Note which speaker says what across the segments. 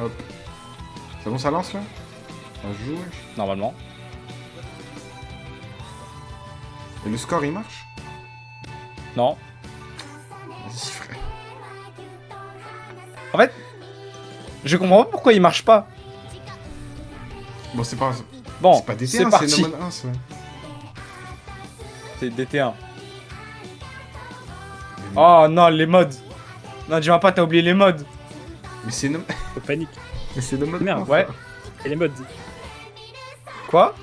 Speaker 1: Hop. C'est bon, ça lance là? Ça joue, wesh.
Speaker 2: Normalement.
Speaker 1: Et le score il marche?
Speaker 2: Non.
Speaker 1: Vas-y, frère.
Speaker 2: En fait, je comprends pas pourquoi il marche pas.
Speaker 1: Bon, c'est pas.
Speaker 2: Bon,
Speaker 1: C'est pas DT1,
Speaker 2: c'est parti.
Speaker 1: c'est No Mode 1, ça.
Speaker 2: C'est DT1. Oh non, les modes. Non, dis-moi pas, t'as oublié les modes.
Speaker 1: Mais c'est No...
Speaker 3: Faut panique.
Speaker 1: Mais c'est No Mode 1.
Speaker 3: Merde,
Speaker 2: Ouais.
Speaker 3: Et les modes.
Speaker 2: Quoi?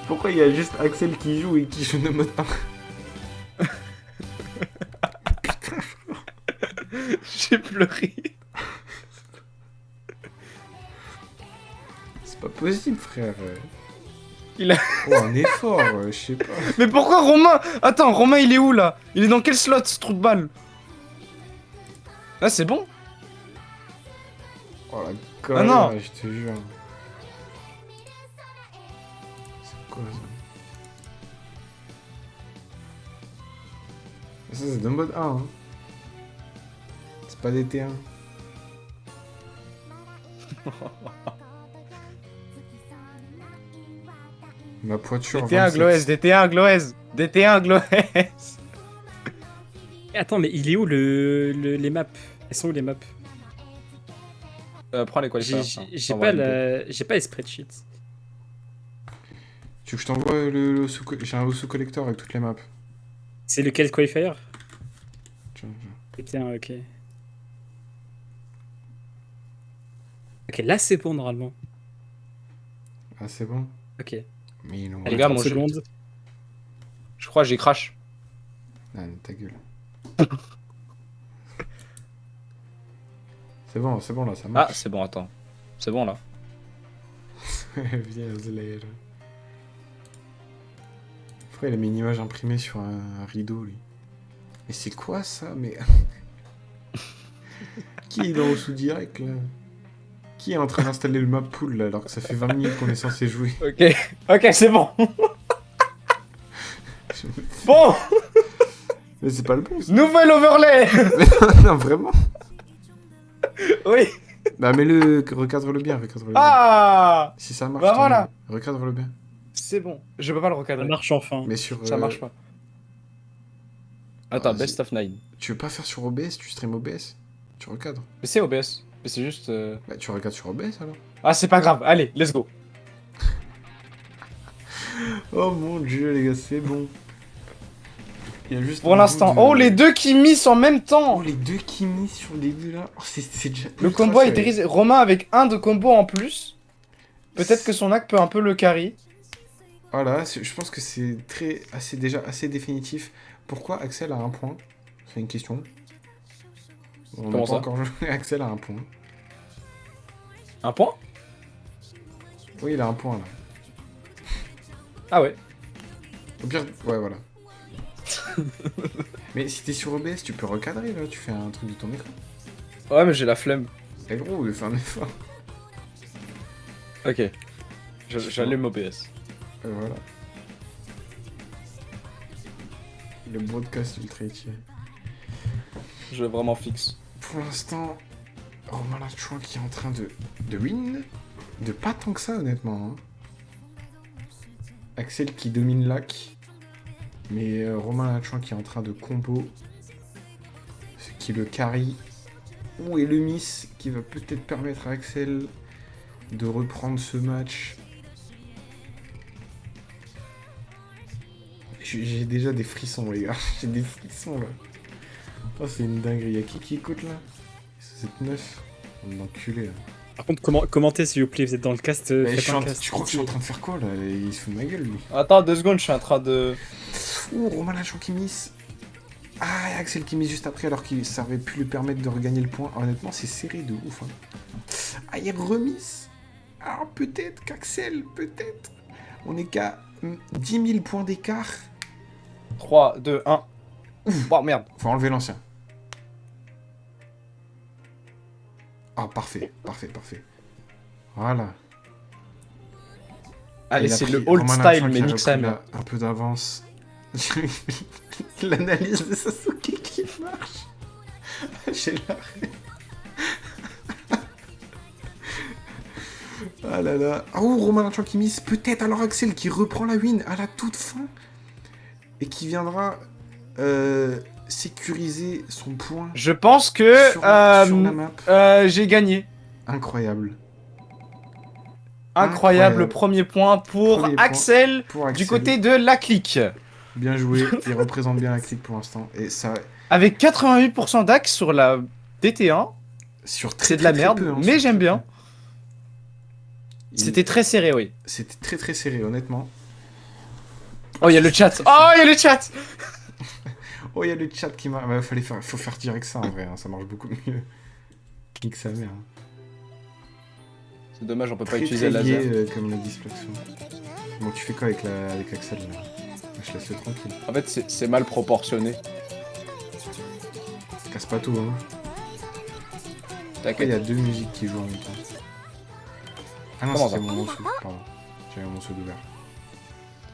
Speaker 1: Pourquoi il y a juste Axel qui joue et qui joue No Mode 1?
Speaker 2: J'ai pleuré.
Speaker 1: C'est pas possible, frère.
Speaker 2: Il a...
Speaker 1: Oh, un effort, je sais pas.
Speaker 2: Mais pourquoi Romain? Attends, Romain il est où là? Il est dans quel slot ce trou de balle? Là c'est bon.
Speaker 1: Oh la colère,
Speaker 2: non.
Speaker 1: je te jure. C'est quoi ça? Ça c'est No Mode 1, hein. C'est pas DT1. Ma poiture.
Speaker 2: DT1
Speaker 1: 27.
Speaker 2: Gloès, DT1 Gloès, DT1 Gloès.
Speaker 3: Attends, mais il est où les maps? Elles sont où les maps?
Speaker 2: Prends les qualifiers.
Speaker 3: J'ai pas les spreadsheets.
Speaker 1: Tu veux que je t'envoie le sous... J'ai un sous-collector avec toutes les maps.
Speaker 3: C'est lequel qualifier?
Speaker 1: Tiens,
Speaker 3: Putain, ok. Ok, là c'est bon normalement.
Speaker 1: ah c'est bon.
Speaker 3: Ok.
Speaker 1: Mais ils l'ont...
Speaker 3: Allez,
Speaker 2: Regarde
Speaker 3: 30
Speaker 2: mon jeu.
Speaker 3: secondes.
Speaker 2: Je crois que j'ai crash.
Speaker 1: Ah, ta gueule. C'est bon là, ça
Speaker 2: Ah,
Speaker 1: marche.
Speaker 2: c'est bon, attends. C'est bon là.
Speaker 1: Viens, Zlair. Pourquoi il a mis une image imprimée sur un rideau, lui? Mais c'est quoi ça? Mais. Qui est dans le sous-direct là? Qui est en train d'installer le map pool là, alors que ça fait 20 minutes qu'on est censé jouer?
Speaker 2: Ok, ok, c'est bon. Bon,
Speaker 1: Mais c'est pas le bon ça.
Speaker 2: nouvelle overlay.
Speaker 1: Mais non, vraiment.
Speaker 2: Oui.
Speaker 1: Bah mets-le, recadre-le bien, recadre-le bien.
Speaker 2: Ah,
Speaker 1: Si ça marche,
Speaker 2: bah
Speaker 1: tant
Speaker 2: voilà.
Speaker 1: mieux. Recadre-le bien.
Speaker 2: c'est bon. Je peux pas le
Speaker 3: Ça
Speaker 2: recadrer.
Speaker 3: marche enfin.
Speaker 1: Mais sur...
Speaker 2: Ça marche pas. Attends,
Speaker 1: vas-y.
Speaker 2: best of 9.
Speaker 1: Tu veux pas faire sur OBS? Tu stream OBS? Tu recadres?
Speaker 2: Mais c'est OBS. Mais c'est juste...
Speaker 1: Bah tu recadres sur OBS alors.
Speaker 2: Ah, c'est pas grave. Allez, let's go.
Speaker 1: Oh mon dieu les gars, c'est bon. Il y a juste
Speaker 2: Pour
Speaker 1: un
Speaker 2: l'instant.
Speaker 1: bout de-
Speaker 2: Oh, les deux qui misent en même temps.
Speaker 1: Oh les deux qui misent sur le début là. Oh, c'est déjà...
Speaker 2: Le
Speaker 1: ultra
Speaker 2: combo a
Speaker 1: serré.
Speaker 2: été risé. Romain avec un de combo en plus. Peut-être que son hack peut un peu le carry.
Speaker 1: Voilà, je pense que c'est déjà assez définitif. Pourquoi Axel a un point? C'est une question. On n'a
Speaker 2: Comment
Speaker 1: pas
Speaker 2: ça
Speaker 1: encore joué. Axel a un point.
Speaker 2: Un point?
Speaker 1: Oui, il a un point là.
Speaker 2: Ah ouais.
Speaker 1: Au pire, ouais, voilà. Mais si t'es sur OBS, tu peux recadrer là, tu fais un truc de ton écran.
Speaker 2: Ouais, mais j'ai la flemme.
Speaker 1: Eh gros, fais un effort.
Speaker 2: Ok. J'allume OBS.
Speaker 1: Voilà. Le broadcast ultra étiré.
Speaker 2: Je vais vraiment fixe.
Speaker 1: Pour l'instant, Romain Lachouin qui est en train de win. De pas tant que ça, honnêtement. Hein. Axel qui domine l'hack. Mais Romain Lachouin qui est en train de combo. Ce qui le carry. Où est le miss qui va peut-être permettre à Axel de reprendre ce match. J'ai déjà des frissons, les gars. J'ai des frissons, là. Oh, c'est une dinguerie. Y'a qui écoute, là? C'est 9. On est enculé, là.
Speaker 3: Par contre, commentez s'il vous plaît, vous êtes dans le cast.
Speaker 1: Mais
Speaker 3: faites un cast.
Speaker 1: tu crois que je suis en train de faire quoi, là? Il se fout de ma gueule, lui.
Speaker 2: Attends 2 secondes, je suis en train de...
Speaker 1: Ouh, Romain Lachon qui miss. Ah, et Axel qui miss juste après, alors que ça aurait pu lui permettre de regagner le point. Honnêtement, c'est serré de ouf. Hein. Ah, il remise. Ah, peut-être qu'Axel, peut-être. On est qu'à 10 000 points d'écart.
Speaker 2: 3, 2, 1. Oh merde.
Speaker 1: Faut enlever l'ancien. Ah, parfait, parfait, parfait. Voilà.
Speaker 2: Allez,
Speaker 1: Il a
Speaker 2: c'est
Speaker 1: pris
Speaker 2: le old
Speaker 1: Romain
Speaker 2: style,
Speaker 1: Lachon
Speaker 2: mais
Speaker 1: qui a
Speaker 2: nique sa
Speaker 1: repris
Speaker 2: mère.
Speaker 1: un peu d'avance. L'analyse de Sasuke qui marche. J'ai l'arrêt. Ah là là. Oh, Romain Lachon qui mise. Peut-être alors Axel qui reprend la win à la toute fin. Et qui viendra sécuriser son point
Speaker 2: Je pense que
Speaker 1: sur la map.
Speaker 2: j'ai gagné.
Speaker 1: Incroyable.
Speaker 2: Incroyable premier point pour
Speaker 1: Premier point
Speaker 2: Axel
Speaker 1: pour Axel.
Speaker 2: du côté de la clique.
Speaker 1: Bien joué. Il représente bien la clique pour l'instant. Et ça,
Speaker 2: Avec 88% d'axe sur la DT1,
Speaker 1: sur
Speaker 2: c'est de la merde,
Speaker 1: peu, hein,
Speaker 2: mais
Speaker 1: sur
Speaker 2: j'aime
Speaker 1: très
Speaker 2: bien.
Speaker 1: peu.
Speaker 2: C'était très serré, oui.
Speaker 1: C'était très très serré, honnêtement.
Speaker 2: Oh, il y a le chat. Oh, il y a le chat.
Speaker 1: Oh, il y a le chat qui m'a. Bah, faut faire direct ça en vrai, hein, ça marche beaucoup mieux. Nique sa mère.
Speaker 2: C'est dommage, on peut pas
Speaker 1: Très,
Speaker 2: utiliser le
Speaker 1: très
Speaker 2: laser.
Speaker 1: lié, comme l'a dit Splaxo. Bon, tu fais quoi avec Axel là? Je laisse le tranquille.
Speaker 2: En fait, c'est mal proportionné.
Speaker 1: Casse pas tout, hein. Après, il y a deux musiques qui jouent en même temps. Ah non,
Speaker 2: Comment
Speaker 1: c'était
Speaker 2: ça
Speaker 1: mon Osu, pardon. J'avais mon Osu ouvert.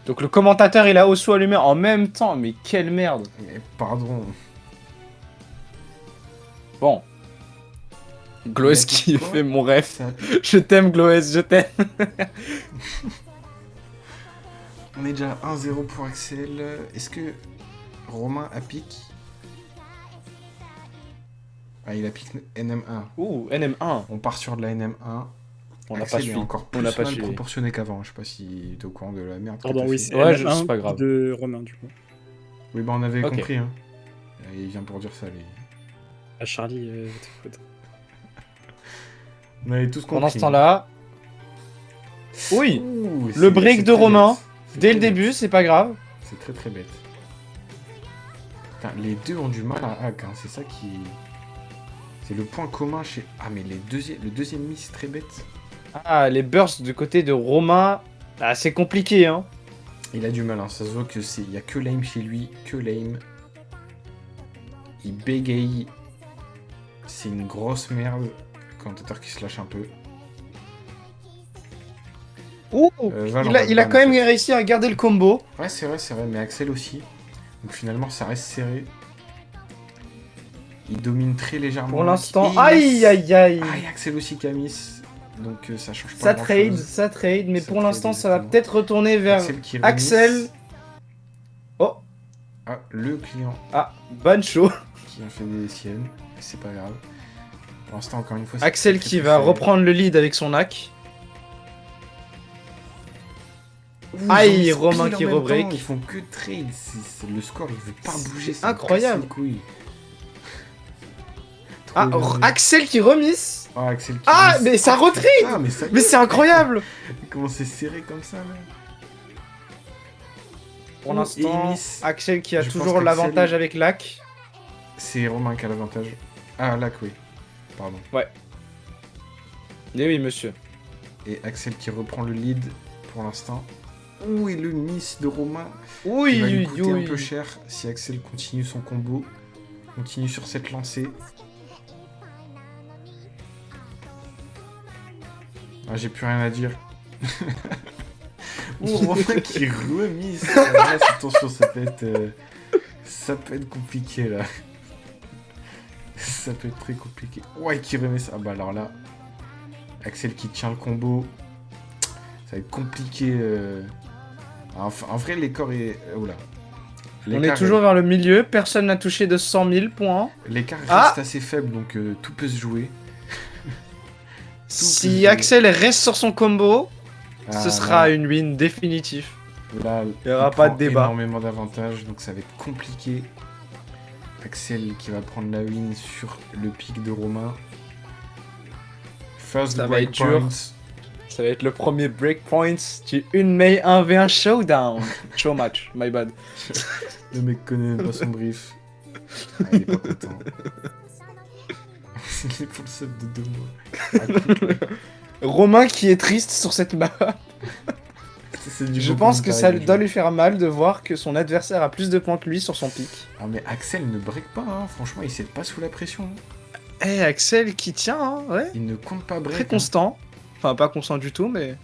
Speaker 2: Donc le commentateur, il a Osu allumé en même temps, mais quelle merde.
Speaker 1: Mais pardon.
Speaker 2: Bon. Gloes
Speaker 1: Il a dit
Speaker 2: qui
Speaker 1: quoi
Speaker 2: fait mon rêve.
Speaker 1: Ça-
Speaker 2: Je t'aime, Gloes, je t'aime.
Speaker 1: On est déjà 1-0 pour Axel. Est-ce que Romain a pique? Ah, il a pique NM1.
Speaker 2: Ouh, NM1.
Speaker 1: On part sur de la NM1.
Speaker 2: On n'a
Speaker 1: Axel
Speaker 2: pas
Speaker 1: est
Speaker 2: suivi.
Speaker 1: encore plus
Speaker 2: On n'a pas
Speaker 1: mal
Speaker 2: suivi.
Speaker 1: proportionné qu'avant. Je sais pas si t'es au courant de la merde. que
Speaker 3: Pardon,
Speaker 1: t'as
Speaker 3: oui,
Speaker 1: fait.
Speaker 3: c'est
Speaker 2: Ouais,
Speaker 3: NM1
Speaker 2: c'est pas grave.
Speaker 3: de Romain, du coup.
Speaker 1: Oui, bah on avait
Speaker 2: Ok.
Speaker 1: compris. Hein. Il vient pour dire ça, lui.
Speaker 3: Ah, Charlie,
Speaker 1: On avait tous compris.
Speaker 2: Pendant ce temps-là, oui,
Speaker 1: Ouh,
Speaker 2: le
Speaker 1: c'est-
Speaker 2: break
Speaker 1: c'est
Speaker 2: de
Speaker 1: très
Speaker 2: Romain,
Speaker 1: bête. C'est
Speaker 2: dès
Speaker 1: très
Speaker 2: le
Speaker 1: bête.
Speaker 2: début, c'est pas grave.
Speaker 1: C'est très très bête. Putain, les deux ont du mal à hack, hein. C'est ça qui. C'est le point commun chez. Ah, mais le deuxième miss, c'est très bête.
Speaker 2: Ah, les bursts du côté de Romain, ah, c'est compliqué, hein.
Speaker 1: Il a du mal, hein. Ça se voit que c'est. Il y a que lame chez lui, que lame. Il bégaye. C'est une grosse merde. Commentateur qui se lâche un peu.
Speaker 2: Ouh,
Speaker 1: Val, on
Speaker 2: il
Speaker 1: va
Speaker 2: a,
Speaker 1: le
Speaker 2: il a
Speaker 1: ban,
Speaker 2: quand
Speaker 1: en
Speaker 2: même
Speaker 1: fait.
Speaker 2: réussi à garder le combo.
Speaker 1: Ouais, c'est vrai, mais Axel aussi. Donc finalement, ça reste serré. Il domine très légèrement.
Speaker 2: Pour
Speaker 1: Et
Speaker 2: l'instant,
Speaker 1: il
Speaker 2: aïe
Speaker 1: laisse-
Speaker 2: aïe aïe.
Speaker 1: Aïe, Axel aussi qui a miss. Donc ça change pas
Speaker 2: Ça
Speaker 1: grand-chose.
Speaker 2: trade, mais
Speaker 1: Ça
Speaker 2: pour
Speaker 1: trade,
Speaker 2: l'instant, ça va
Speaker 1: exactement.
Speaker 2: peut-être retourner vers
Speaker 1: Axel qui
Speaker 2: Axel.
Speaker 1: remiss.
Speaker 2: Oh,
Speaker 1: Ah, le client
Speaker 2: ah, Bancho.
Speaker 1: qui a fait des siennes. C'est pas grave. Pour l'instant, encore une fois, c'est
Speaker 2: Axel
Speaker 1: très,
Speaker 2: qui
Speaker 1: très
Speaker 2: va
Speaker 1: serré.
Speaker 2: reprendre le lead avec son hack.
Speaker 1: Ouh, ils
Speaker 2: Aïe,
Speaker 1: ont mis
Speaker 2: Romain
Speaker 1: pile en
Speaker 2: qui
Speaker 1: même
Speaker 2: rebreak.
Speaker 1: temps, ils font que trade. Le score, il veut pas bouger.
Speaker 2: C'est
Speaker 1: ça me
Speaker 2: incroyable.
Speaker 1: casse les couilles. Trop
Speaker 2: Ah,
Speaker 1: énervé.
Speaker 2: Axel qui remise.
Speaker 1: Ah, Axel qui
Speaker 2: Ah,
Speaker 1: miss.
Speaker 2: mais ça
Speaker 1: Ah,
Speaker 2: retrade.
Speaker 1: putain, mais ça
Speaker 2: Mais c'est incroyable.
Speaker 1: Comment c'est serré comme ça, là.
Speaker 2: Pour
Speaker 1: Oh,
Speaker 2: l'instant,
Speaker 1: et il miss.
Speaker 2: Axel qui a
Speaker 1: Je pense
Speaker 2: toujours
Speaker 1: qu'Axel-
Speaker 2: l'avantage avec l'hack.
Speaker 1: C'est Romain qui a l'avantage. Ah, là, oui. Pardon.
Speaker 2: Eh oui, monsieur.
Speaker 1: Et Axel qui reprend le lead pour l'instant. Ouh, et le miss de Romain.
Speaker 2: Oui,
Speaker 1: Il va lui
Speaker 2: oui,
Speaker 1: coûter un peu
Speaker 2: oui.
Speaker 1: cher si Axel continue son combo. Continue sur cette lancée. Ah, j'ai plus rien à dire. Ouh, Romain qui remise. Ah, là, attention, ça peut être compliqué là. Ça peut être très compliqué. Ouais, qui remet ça. Ah bah alors là, Axel qui tient le combo. Ça va être compliqué. Enfin, en vrai, l'écart est. Oula.
Speaker 2: On est toujours vers le milieu, personne n'a touché de 100 000 points.
Speaker 1: L'écart
Speaker 2: Ah
Speaker 1: reste assez faible, donc tout peut se jouer.
Speaker 2: Si
Speaker 1: peut-
Speaker 2: Axel reste sur son combo,
Speaker 1: Ah,
Speaker 2: ce sera
Speaker 1: là,
Speaker 2: une win définitive.
Speaker 1: là,
Speaker 2: Il y aura
Speaker 1: il
Speaker 2: pas
Speaker 1: prend
Speaker 2: de débat.
Speaker 1: énormément d'avantages, donc ça va être compliqué. Axel qui va prendre la win sur le pic de Romain. First
Speaker 2: Ça va être dur.
Speaker 1: breakpoint.
Speaker 2: Ça va être le premier breakpoint du 1 mai 1v1 showdown. Show match, my bad.
Speaker 1: Le mec connaît même pas son brief. Ah, il est pas content. Il est pour le sub de 2 mois. Ah, cool.
Speaker 2: Romain qui est triste sur cette map.
Speaker 1: C'est du
Speaker 2: Je
Speaker 1: beau
Speaker 2: pense que ça
Speaker 1: commentaire,
Speaker 2: doit lui faire mal de voir que son adversaire a plus de points que lui sur son pic.
Speaker 1: Ah mais Axel ne break pas, hein. Franchement il s'aide pas sous la pression. Hein.
Speaker 2: Eh, Axel qui tient, hein, ouais.
Speaker 1: Il ne compte pas break.
Speaker 2: Très
Speaker 1: hein.
Speaker 2: constant. Enfin, pas constant du tout, mais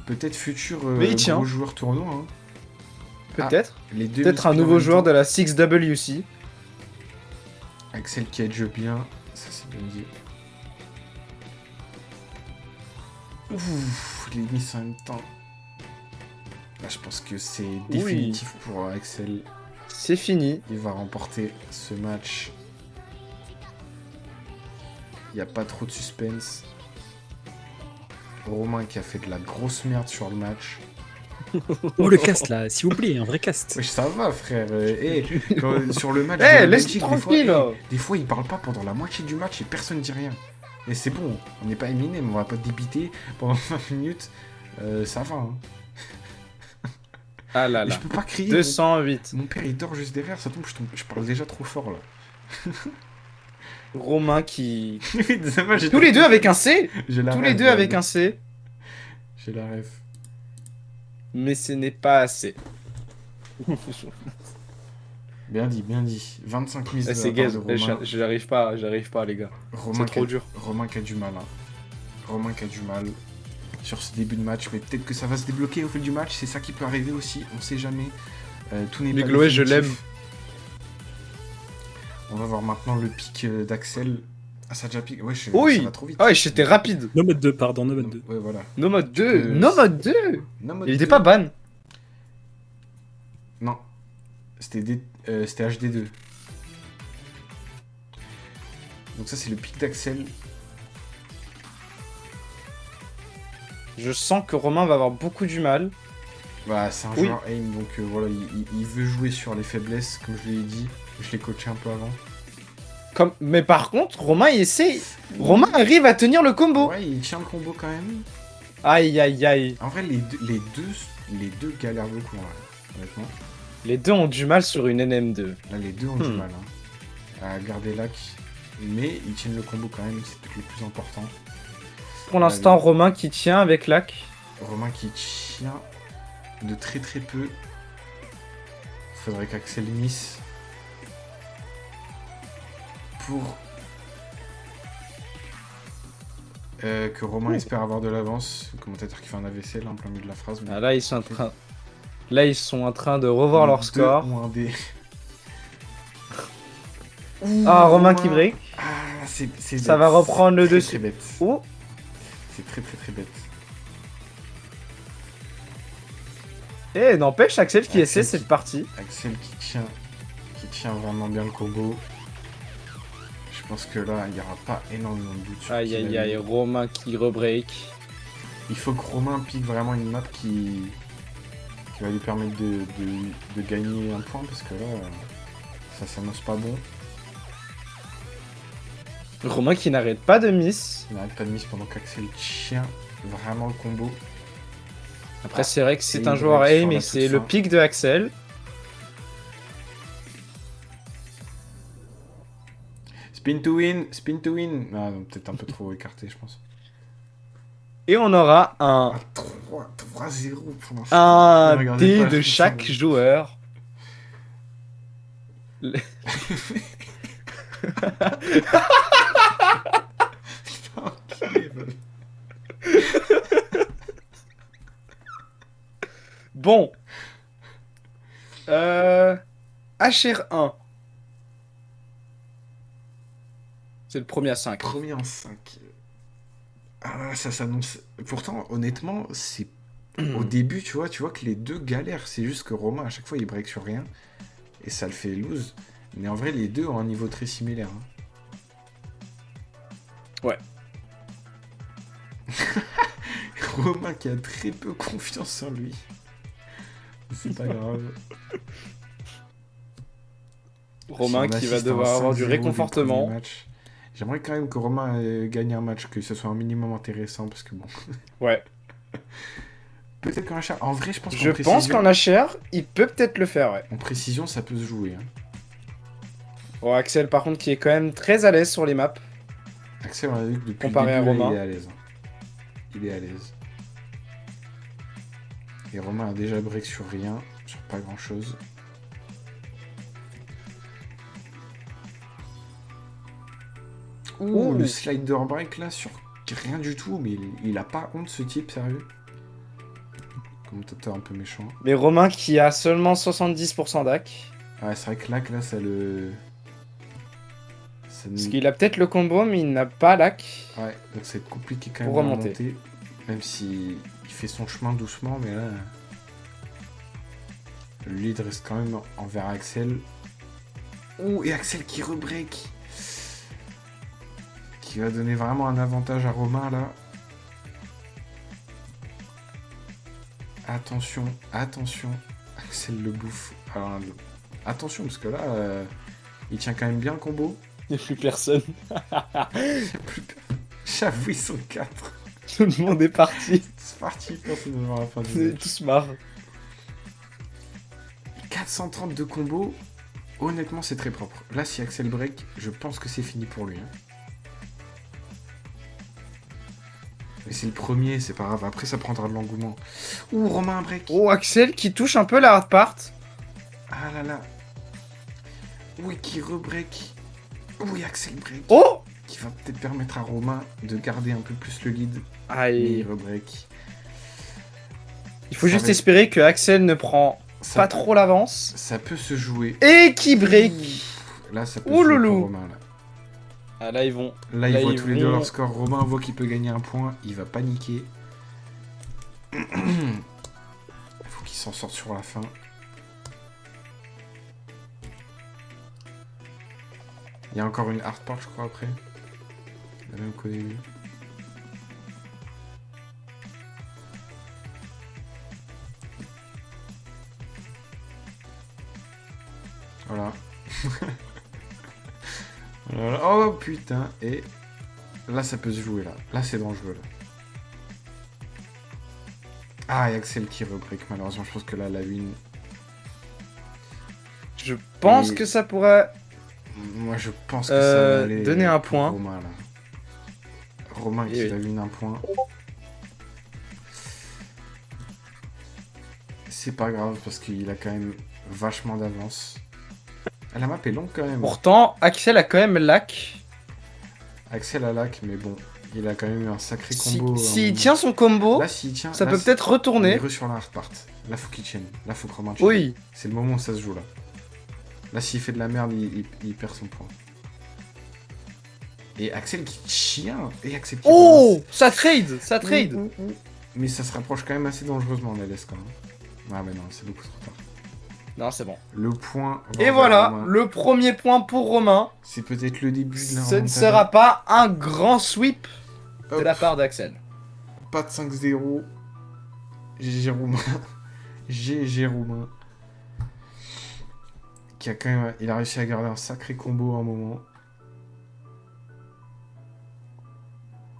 Speaker 1: Peut-être futur
Speaker 2: Mais il tient.
Speaker 1: gros joueur tournoi. Hein.
Speaker 2: peut-être.
Speaker 1: Les deux
Speaker 2: Peut-être un
Speaker 1: mispillent en
Speaker 2: nouveau
Speaker 1: même
Speaker 2: joueur
Speaker 1: temps.
Speaker 2: de la 6WC.
Speaker 1: Axel qui edge bien, ça c'est bien dit. Ouf. fout les miss en même temps. Là, je pense que c'est définitif pour Axel.
Speaker 2: C'est fini.
Speaker 1: Il va remporter ce match. Il n'y a pas trop de suspense. Romain qui a fait de la grosse merde sur le match.
Speaker 3: Oh, le cast là, s'il vous plaît, un vrai cast.
Speaker 1: Wesh, ça va, frère. Sur le match,
Speaker 2: Eh,
Speaker 1: de
Speaker 2: laisse
Speaker 1: Belgique,
Speaker 2: tranquille, là.
Speaker 1: des fois, il parle pas pendant la moitié du match et personne dit rien. Et c'est bon, on n'est pas Eminem, on va pas débiter pendant 20 minutes. Ça va, hein.
Speaker 2: Ah là
Speaker 1: Et
Speaker 2: là.
Speaker 1: je peux pas crier.
Speaker 2: 208.
Speaker 1: Mon père, il dort juste derrière, ça tombe, je parle déjà trop fort, là.
Speaker 2: Romain qui...
Speaker 1: Désolé, j'ai
Speaker 2: Tous les deux avec un C.
Speaker 1: j'ai la
Speaker 2: Tous les
Speaker 1: ref,
Speaker 2: deux avec un C.
Speaker 1: J'ai la ref.
Speaker 2: Mais ce n'est pas assez.
Speaker 1: Bien dit, bien dit. 25 mises de
Speaker 2: C'est
Speaker 1: la part
Speaker 2: gaze.
Speaker 1: de Romain.
Speaker 2: J'arrive pas, les gars.
Speaker 1: Romain
Speaker 2: C'est trop dur.
Speaker 1: Romain qui a du mal. Hein. Romain qui a du mal sur ce début de match, mais peut-être que ça va se débloquer au fil du match. C'est ça qui peut arriver aussi, on sait jamais. Tout n'est
Speaker 2: Mais
Speaker 1: pas
Speaker 2: Chloé, je
Speaker 1: définitif.
Speaker 2: l'aime.
Speaker 1: On va voir maintenant le pic d'Axel. Ah, ça a déjà piqué. Ouais, ça
Speaker 2: Oui.
Speaker 1: va trop vite.
Speaker 2: Ah ouais, j'étais rapide.
Speaker 3: No mode 2, pardon, no mode 2.
Speaker 1: Ouais, voilà.
Speaker 2: No mode 2.
Speaker 1: peux-
Speaker 2: No mode 2.
Speaker 1: No mode
Speaker 2: Il était
Speaker 1: 2.
Speaker 2: pas ban.
Speaker 1: Non. C'était HD2. Donc ça, c'est le pic d'Axel.
Speaker 2: Je sens que Romain va avoir beaucoup du mal.
Speaker 1: Bah, c'est un
Speaker 2: Oui.
Speaker 1: joueur aim, donc voilà, il veut jouer sur les faiblesses, comme je l'ai dit. Je l'ai coaché un peu avant.
Speaker 2: Mais par contre, Romain il essaie. Romain arrive à tenir le combo.
Speaker 1: Ouais, il tient le combo quand même.
Speaker 2: Aïe aïe aïe.
Speaker 1: En vrai, les deux galèrent beaucoup, ouais, honnêtement.
Speaker 2: Les deux ont du mal sur une NM2.
Speaker 1: Là, les deux ont du mal à garder l'hack. Mais ils tiennent le combo quand même, c'est peut-être le plus important.
Speaker 2: Pour l'instant, Romain qui tient avec Lac.
Speaker 1: Romain qui tient de très très peu. Faudrait qu'Axel miss pour que Romain espère avoir de l'avance. Le commentateur qui fait un AVC là en plein milieu de la phrase.
Speaker 2: Ah, là, ils sont en train de revoir leur score.
Speaker 1: Ou un D.
Speaker 2: Ah, Romain qui break.
Speaker 1: Ah, c'est
Speaker 2: Ça
Speaker 1: bête.
Speaker 2: va reprendre le
Speaker 1: Très,
Speaker 2: dessus.
Speaker 1: Très bête.
Speaker 2: Oh.
Speaker 1: C'est très très très bête.
Speaker 2: Et n'empêche, Axel qui
Speaker 1: Axel
Speaker 2: essaie cette partie.
Speaker 1: Axel qui tient vraiment bien le combo. Je pense que là, il n'y aura pas énormément de doute sur
Speaker 2: Aïe
Speaker 1: qui
Speaker 2: aïe
Speaker 1: l'a
Speaker 2: aïe,
Speaker 1: mis.
Speaker 2: Romain qui rebreak.
Speaker 1: Il faut que Romain pique vraiment une map qui va lui permettre de gagner un point parce que là, ça s'annonce pas bon.
Speaker 2: Romain qui n'arrête pas de miss.
Speaker 1: Il n'arrête pas de miss pendant qu'Axel tient vraiment le combo.
Speaker 2: Après, c'est vrai que c'est
Speaker 1: et
Speaker 2: un
Speaker 1: il
Speaker 2: joueur
Speaker 1: break sur
Speaker 2: aim
Speaker 1: la
Speaker 2: et
Speaker 1: toute
Speaker 2: c'est le
Speaker 1: fin.
Speaker 2: pic de Axel.
Speaker 1: Spin to win, spin to win. Ah, non, peut-être un peu trop écarté, je pense.
Speaker 2: Et on aura un,
Speaker 1: Ah, 3-0 pour l'instant.
Speaker 2: un
Speaker 1: Ne regardez
Speaker 2: dé
Speaker 1: pas,
Speaker 2: de
Speaker 1: je
Speaker 2: chaque
Speaker 1: sens-
Speaker 2: joueur. Bon. HR1. C'est le premier à 5.
Speaker 1: Premier en 5. Ah, ça s'annonce. Pourtant, honnêtement, c'est. Au début, tu vois que les deux galèrent. C'est juste que Romain, à chaque fois, il break sur rien. Et ça le fait lose. Mais en vrai, les deux ont un niveau très similaire. Hein.
Speaker 2: Ouais.
Speaker 1: Romain qui a très peu confiance en lui. C'est pas grave.
Speaker 2: Romain
Speaker 1: Si on
Speaker 2: qui va
Speaker 1: assiste à un
Speaker 2: devoir avoir du
Speaker 1: 5-0
Speaker 2: réconfortement.
Speaker 1: premier match, j'aimerais quand même que Romain gagne un match, que ce soit un minimum intéressant, parce que bon.
Speaker 2: Ouais.
Speaker 1: Peut-être qu'en HR. En vrai, je pense
Speaker 2: Je
Speaker 1: qu'en
Speaker 2: pense
Speaker 1: précision,
Speaker 2: qu'en HR, il peut peut-être le faire, ouais.
Speaker 1: en précision, ça peut se jouer. Hein.
Speaker 2: Bon, Axel, par contre, qui est quand même très à l'aise sur les maps.
Speaker 1: Axel, on a vu que depuis
Speaker 2: Comparé
Speaker 1: le début,
Speaker 2: à
Speaker 1: là,
Speaker 2: Romain.
Speaker 1: il est à l'aise. Il est à l'aise. Et Romain a déjà break sur rien, sur pas grand chose. Ouh,
Speaker 2: Ouh.
Speaker 1: le slider break là sur rien du tout, mais il a pas honte ce type, sérieux. Commentateur un peu méchant.
Speaker 2: Mais Romain qui a seulement 70% d'AC.
Speaker 1: Ouais, c'est vrai que là, ça le. Ça
Speaker 2: Parce
Speaker 1: nous-
Speaker 2: qu'il a peut-être le combo, mais il n'a pas l'AC.
Speaker 1: Ouais, donc c'est compliqué quand même
Speaker 2: Pour
Speaker 1: de
Speaker 2: remonter.
Speaker 1: Même si il fait son chemin doucement, mais là... Le lead reste quand même envers Axel. Ouh, et Axel qui rebreak. Qui va donner vraiment un avantage à Romain, là. Attention, attention. Axel le bouffe. Alors, attention, parce que là, il tient quand même bien le combo.
Speaker 2: Il n'y a plus personne.
Speaker 1: J'avoue, ils sont 4.
Speaker 2: Tout le monde est parti.
Speaker 1: C'est parti, personne ne va à la fin du
Speaker 2: On est
Speaker 1: match.
Speaker 2: tous marre.
Speaker 1: 430 de combo. Honnêtement, c'est très propre. Là, si Axel break, je pense que c'est fini pour lui. Hein. Mais c'est le premier, c'est pas grave. Après, ça prendra de l'engouement. Ouh, Romain break.
Speaker 2: Oh, Axel qui touche un peu la hard part.
Speaker 1: Ah là là. Oui, qui rebreak. Oui, Axel break.
Speaker 2: Oh
Speaker 1: Qui va peut-être permettre à Romain de garder un peu plus le lead. Mais
Speaker 2: Aïe.
Speaker 1: il rebreak.
Speaker 2: Il faut
Speaker 1: Ça
Speaker 2: juste
Speaker 1: va être-
Speaker 2: espérer que Axel ne prend
Speaker 1: Ça,
Speaker 2: pas trop l'avance.
Speaker 1: ça peut se jouer.
Speaker 2: Et qui break.
Speaker 1: Là, ça peut
Speaker 2: Ouh
Speaker 1: se jouer
Speaker 2: loulou.
Speaker 1: pour Romain. Là,
Speaker 2: Ah là, ils vont.
Speaker 1: là ils
Speaker 2: Là,
Speaker 1: voient
Speaker 2: ils
Speaker 1: tous les deux
Speaker 2: vont-
Speaker 1: leur score. Romain voit qu'il peut gagner un point. Il va paniquer. Il faut qu'il s'en sorte sur la fin. Il y a encore une hard part, je crois, après. La même qu'au début. Voilà. Voilà. Oh putain. Et là, ça peut se jouer, là. Là, c'est dangereux, là. Ah, et Axel qui rebreak, malheureusement. Je pense que là, la win...
Speaker 2: Je pense
Speaker 1: Et-
Speaker 2: que ça pourrait.
Speaker 1: Moi, je pense que ça va aller
Speaker 2: donner un
Speaker 1: pour
Speaker 2: point.
Speaker 1: Romain, là. Romain qui
Speaker 2: Oui.
Speaker 1: a win un point. C'est pas grave parce qu'il a quand même vachement d'avance. Ah, la map est longue quand même.
Speaker 2: Pourtant, Axel a quand même lac.
Speaker 1: Axel a lac, mais bon, il a quand même eu un sacré
Speaker 2: Si,
Speaker 1: combo.
Speaker 2: s'il tient son combo,
Speaker 1: Là, s'il tient,
Speaker 2: ça
Speaker 1: là,
Speaker 2: peut
Speaker 1: c'est-
Speaker 2: peut-être
Speaker 1: on
Speaker 2: retourner.
Speaker 1: est sur la hard part. Là, faut qu'il tienne. Là, faut que Romain tienne.
Speaker 2: Oui.
Speaker 1: C'est le moment où ça se joue là. Là, s'il fait de la merde, il perd son point. Et Axel qui chien. Et Axel qui
Speaker 2: Oh,
Speaker 1: balance.
Speaker 2: ça trade, ça trade.
Speaker 1: Mais ça se rapproche quand même assez dangereusement, la laisse quand même. Ah, mais non, c'est beaucoup trop tard.
Speaker 2: Non, c'est bon.
Speaker 1: Le point. va
Speaker 2: Et
Speaker 1: vers
Speaker 2: voilà,
Speaker 1: Romain.
Speaker 2: le premier point pour Romain.
Speaker 1: C'est peut-être le début de la
Speaker 2: Ce ne
Speaker 1: remontada.
Speaker 2: sera pas un grand sweep de
Speaker 1: Hop,
Speaker 2: la part d'Axel.
Speaker 1: Pas de 5-0. GG Romain. GG Romain. Qui a quand même... Il a réussi à garder un sacré combo à un moment.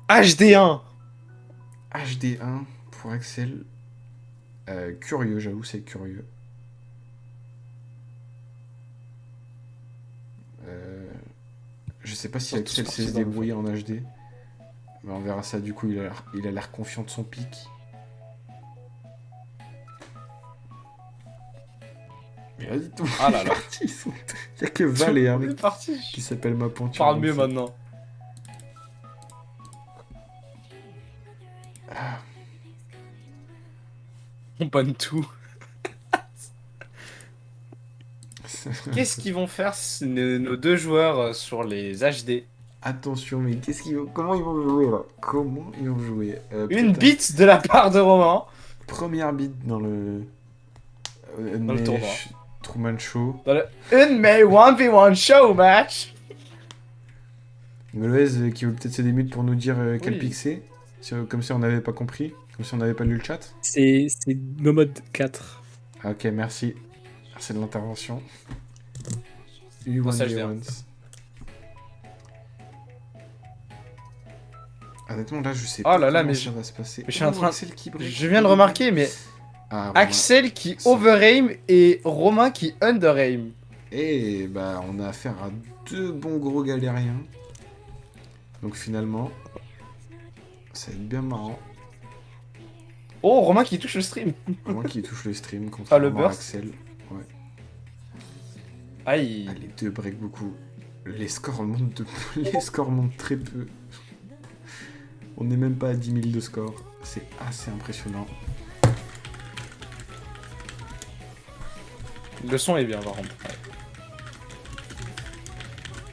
Speaker 2: HD1.
Speaker 1: HD1 pour Axel. Curieux, j'avoue, c'est curieux. Je sais pas si
Speaker 2: Surtout
Speaker 1: Axel
Speaker 2: parti
Speaker 1: sait se
Speaker 2: dans le
Speaker 1: débrouiller en HD. Mais on verra ça, du coup, il a l'air confiant de son pic. Mais vas-y, tout.
Speaker 2: Ah là là.
Speaker 1: Il y a que Val et un
Speaker 2: On est
Speaker 1: mec
Speaker 2: parti.
Speaker 1: qui s'appelle ma pointure.
Speaker 2: Parle
Speaker 1: donc
Speaker 2: mieux
Speaker 1: c'est-
Speaker 2: maintenant. On banne tout. Qu'est-ce qu'ils vont faire nos deux joueurs sur les HD?
Speaker 1: Attention, mais comment ils vont jouer là? Comment ils vont jouer?
Speaker 2: Une
Speaker 1: peut-être
Speaker 2: bite de la part de Romain.
Speaker 1: Première bite dans le.
Speaker 2: Dans le tournoi.
Speaker 1: Truman Show.
Speaker 2: Dans le une May 1v1 show match.
Speaker 1: Meloez qui veut peut-être se démute pour nous dire quel
Speaker 2: Oui.
Speaker 1: pic c'est. Comme si on n'avait pas compris. Comme si on n'avait pas lu le chat.
Speaker 3: C'est Nomode 4.
Speaker 1: Ah, ok, merci. Merci de l'intervention.
Speaker 2: ça, je
Speaker 1: U1 Honnêtement, là, je sais
Speaker 2: Oh
Speaker 1: pas
Speaker 2: là là,
Speaker 1: comment
Speaker 2: mais
Speaker 1: ça
Speaker 2: je-
Speaker 1: va se passer.
Speaker 2: je suis en train-
Speaker 1: Axel qui break.
Speaker 2: Je viens de remarquer, mais
Speaker 1: Ah, Romain.
Speaker 2: Axel qui
Speaker 1: Ça-
Speaker 2: overaim et Romain qui underaim.
Speaker 1: Et bah, on a affaire à deux bons gros galériens. Donc finalement, ça va être bien marrant.
Speaker 2: Oh, Romain qui touche le stream.
Speaker 1: Moi qui touche le stream contre
Speaker 2: Ah, le burst.
Speaker 1: Axel. Ouais.
Speaker 2: Aïe.
Speaker 1: Ah, les deux break beaucoup. Les scores montent, les scores montent très peu. On n'est même pas à 10 000 de score. C'est assez impressionnant.
Speaker 2: Le son est bien, par contre. Ouais.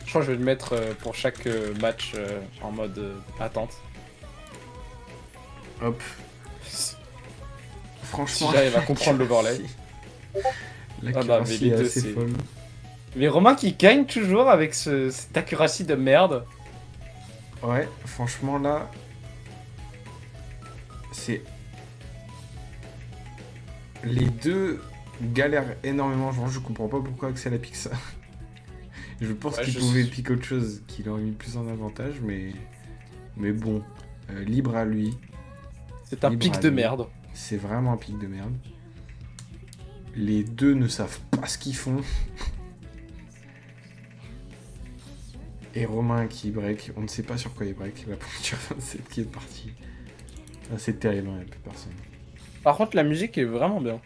Speaker 2: Je crois que je vais le mettre pour chaque match en mode attente.
Speaker 1: Hop. Franchement,
Speaker 2: Si j'arrive à comprendre l'overlay.
Speaker 1: L'accuracy
Speaker 2: mais les
Speaker 1: est
Speaker 2: deux,
Speaker 1: assez
Speaker 2: c'est-
Speaker 1: folle.
Speaker 2: Mais Romain qui gagne toujours avec cette accuracy de merde.
Speaker 1: Ouais, franchement là, c'est... Les deux galèrent énormément, genre je comprends pas pourquoi Axel a piqué ça. Je pense
Speaker 2: Ouais,
Speaker 1: qu'il
Speaker 2: je
Speaker 1: pouvait
Speaker 2: sais.
Speaker 1: piquer autre chose, qu'il aurait mis plus en avantage, mais bon, libre à lui.
Speaker 2: C'est un
Speaker 1: Libre
Speaker 2: pic
Speaker 1: à
Speaker 2: de
Speaker 1: lui.
Speaker 2: merde.
Speaker 1: C'est vraiment un pic de merde. Les deux ne savent pas ce qu'ils font. Et Romain qui break, on ne sait pas sur quoi il break, la pointure 27 qui est partie. Ah, c'est terrible, il n'y a plus personne.
Speaker 2: Par contre, la musique est vraiment bien.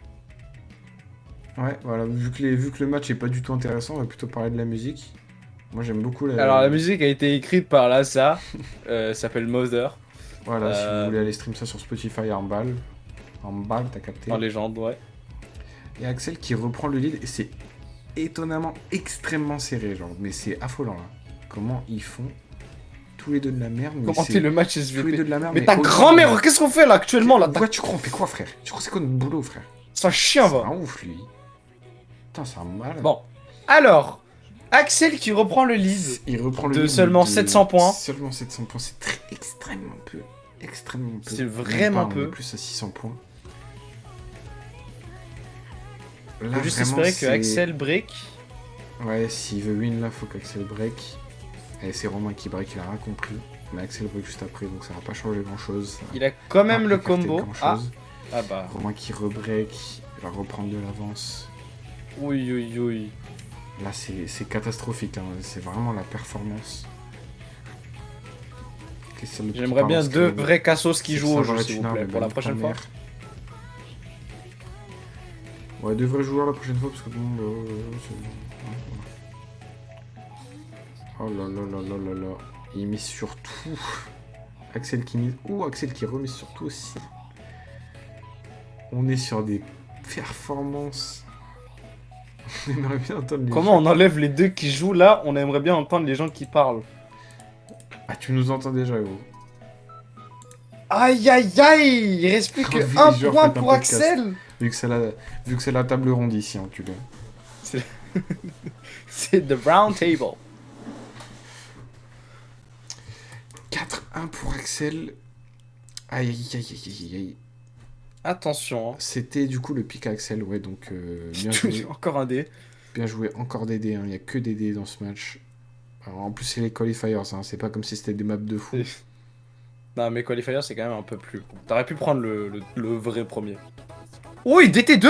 Speaker 1: Ouais, voilà, vu que le match est pas du tout intéressant, on va plutôt parler de la musique. Moi j'aime beaucoup la...
Speaker 2: Alors, la musique a été écrite par Lassa, s'appelle Mother,
Speaker 1: Voilà, si vous voulez aller stream ça sur Spotify en balle. En balle, t'as capté.
Speaker 2: en légende, ouais.
Speaker 1: Et Axel qui reprend le lead, et c'est étonnamment extrêmement serré, genre, mais c'est affolant là. Comment ils font tous les deux de la merde, mais
Speaker 2: Commenter
Speaker 1: c'est
Speaker 2: le match
Speaker 1: tous les
Speaker 2: SVP.
Speaker 1: deux de la merde.
Speaker 2: Mais ta
Speaker 1: au-delà
Speaker 2: grand-mère,
Speaker 1: de-
Speaker 2: qu'est-ce qu'on fait là actuellement là?
Speaker 1: Pourquoi tu crois, on fait quoi frère? Tu crois c'est quoi notre boulot frère?
Speaker 2: C'est un chien,
Speaker 1: C'est
Speaker 2: va.
Speaker 1: un ouf lui. Putain, c'est un malade.
Speaker 2: Bon, alors, Axel qui reprend le lead.
Speaker 1: Il reprend le
Speaker 2: de
Speaker 1: lead
Speaker 2: seulement 700 points.
Speaker 1: Seulement 700 points, c'est extrêmement peu. Extrêmement peu.
Speaker 2: C'est
Speaker 1: Même
Speaker 2: vraiment
Speaker 1: pas, on
Speaker 2: peu.
Speaker 1: est plus à 600 points.
Speaker 2: On
Speaker 1: Là,
Speaker 2: peut juste
Speaker 1: vraiment,
Speaker 2: espérer que
Speaker 1: c'est-
Speaker 2: Axel break.
Speaker 1: Ouais, s'il veut win là, faut qu'Axel break. Et c'est Romain qui break, il a rien compris. Mais Axel break juste après, donc ça va pas changer grand chose.
Speaker 2: Il a quand même le combo. Ah, ah bah.
Speaker 1: Romain qui rebreak, il va reprendre de l'avance.
Speaker 2: Oui, oui, oui.
Speaker 1: Là, c'est catastrophique, hein. C'est vraiment la performance. Christian Le Petit
Speaker 2: J'aimerais bien
Speaker 1: balance
Speaker 2: deux
Speaker 1: que-
Speaker 2: vrais cassos qui
Speaker 1: c'est
Speaker 2: jouent au jeu,
Speaker 1: Savard
Speaker 2: s'il vous
Speaker 1: Tunard,
Speaker 2: plaît,
Speaker 1: mais
Speaker 2: pour la
Speaker 1: même
Speaker 2: prochaine
Speaker 1: ta
Speaker 2: fois.
Speaker 1: mère. Ouais, deux vrais joueurs la prochaine fois, parce que bon, oh là là là là là là. Il mise sur tout. Axel qui mise. Ouh, Axel qui remise sur tout aussi. On est sur des performances. On aimerait bien entendre les
Speaker 2: Comment
Speaker 1: gens.
Speaker 2: on enlève les deux qui jouent là? On aimerait bien entendre les gens qui parlent.
Speaker 1: Ah, tu nous entends déjà, gros.
Speaker 2: Aïe aïe aïe! Il reste plus que
Speaker 1: Enlevez
Speaker 2: un
Speaker 1: les joueurs,
Speaker 2: point
Speaker 1: faites un
Speaker 2: pour
Speaker 1: podcast.
Speaker 2: Axel!
Speaker 1: Vu que c'est la table ronde ici, enculé.
Speaker 2: C'est the round table.
Speaker 1: 4-1 pour Axel. Aïe aïe aïe aïe aïe aïe.
Speaker 2: Attention, hein.
Speaker 1: C'était du coup le pic à Axel, ouais, donc bien joué.
Speaker 2: Encore un dé.
Speaker 1: Bien joué, encore des dés, hein. Il n'y a que des dés dans ce match. Alors, en plus, c'est les qualifiers, hein. C'est pas comme si c'était des maps de fou.
Speaker 2: Non, mais Qualifier, c'est quand même un peu plus. T'aurais pu prendre le vrai premier. Oui, DT2!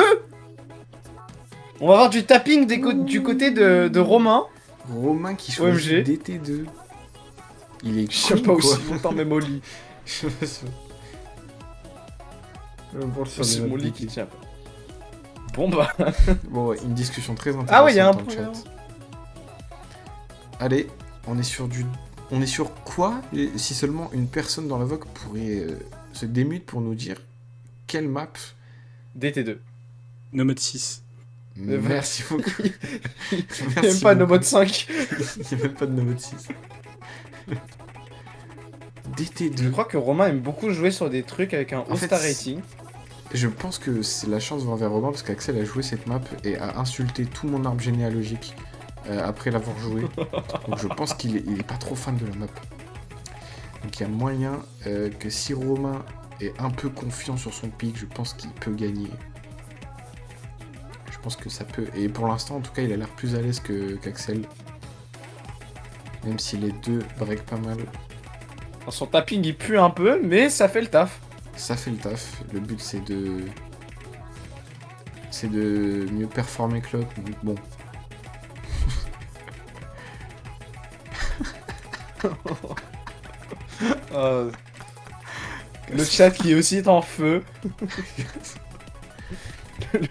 Speaker 2: On va avoir du tapping du côté de Romain.
Speaker 1: Romain qui choisit
Speaker 2: OMG.
Speaker 1: DT2. Il est
Speaker 2: Je sais
Speaker 1: con,
Speaker 2: pas
Speaker 1: quoi.
Speaker 2: aussi longtemps, même au lit.
Speaker 1: Je sais pas.
Speaker 2: C'est mon lit qui tient. Bon bah.
Speaker 1: Bon, ouais, une discussion très intéressante
Speaker 2: Ah ouais, il y a un
Speaker 1: dans le
Speaker 2: point.
Speaker 1: chat. Allez, on est sur du... On est sur quoi? Si seulement une personne dans la VOC pourrait se démute pour nous dire quelle map...
Speaker 2: DT2.
Speaker 3: No mode 6.
Speaker 1: Merci beaucoup.
Speaker 2: Il n'y a même pas No Mode 5.
Speaker 1: Il n'y a même pas de No Mode 6.
Speaker 2: Je
Speaker 1: DT2.
Speaker 2: crois que Romain aime beaucoup jouer sur des trucs avec un
Speaker 1: En
Speaker 2: haut
Speaker 1: fait,
Speaker 2: star
Speaker 1: c'est-
Speaker 2: rating.
Speaker 1: Je pense que c'est la chance va vers Romain parce qu'Axel a joué cette map et a insulté tout mon arbre généalogique après l'avoir joué. Donc je pense qu'il est pas trop fan de la map. Donc il y a moyen que si Romain est un peu confiant sur son pick, je pense qu'il peut gagner. Je pense que ça peut. Et pour l'instant, en tout cas, il a l'air plus à l'aise qu'Axel. Même si les deux break pas mal.
Speaker 2: Son tapping il pue un peu, mais ça fait le taf.
Speaker 1: Ça fait le taf. Le but c'est de mieux performer que l'autre. Donc bon.
Speaker 2: Le chat qui aussi est en feu.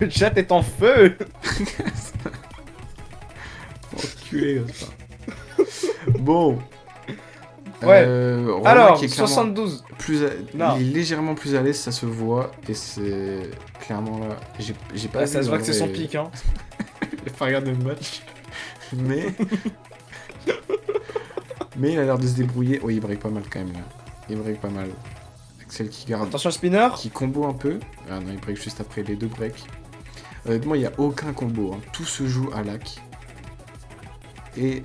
Speaker 2: Le chat est en feu.
Speaker 1: Enculé comme ça. Bon.
Speaker 2: Ouais.
Speaker 1: Romain
Speaker 2: Alors,
Speaker 1: qui est clairement
Speaker 2: 72. Non.
Speaker 1: il est légèrement plus à l'aise, ça se voit. Et c'est clairement là. J'ai pas
Speaker 2: Ouais,
Speaker 1: vu,
Speaker 2: ça se voit que c'est
Speaker 1: en
Speaker 2: son
Speaker 1: vrai.
Speaker 2: pic, hein.
Speaker 1: J'ai pas regardé le match. Mais. Mais il a l'air de se débrouiller. Oh, il break pas mal quand même là. Il break pas mal. Axel qui garde,
Speaker 2: Attention spinner.
Speaker 1: qui combo un peu. Ah non, il break juste après les deux breaks. Honnêtement, il n'y a aucun combo. Hein. Tout se joue à lac. Et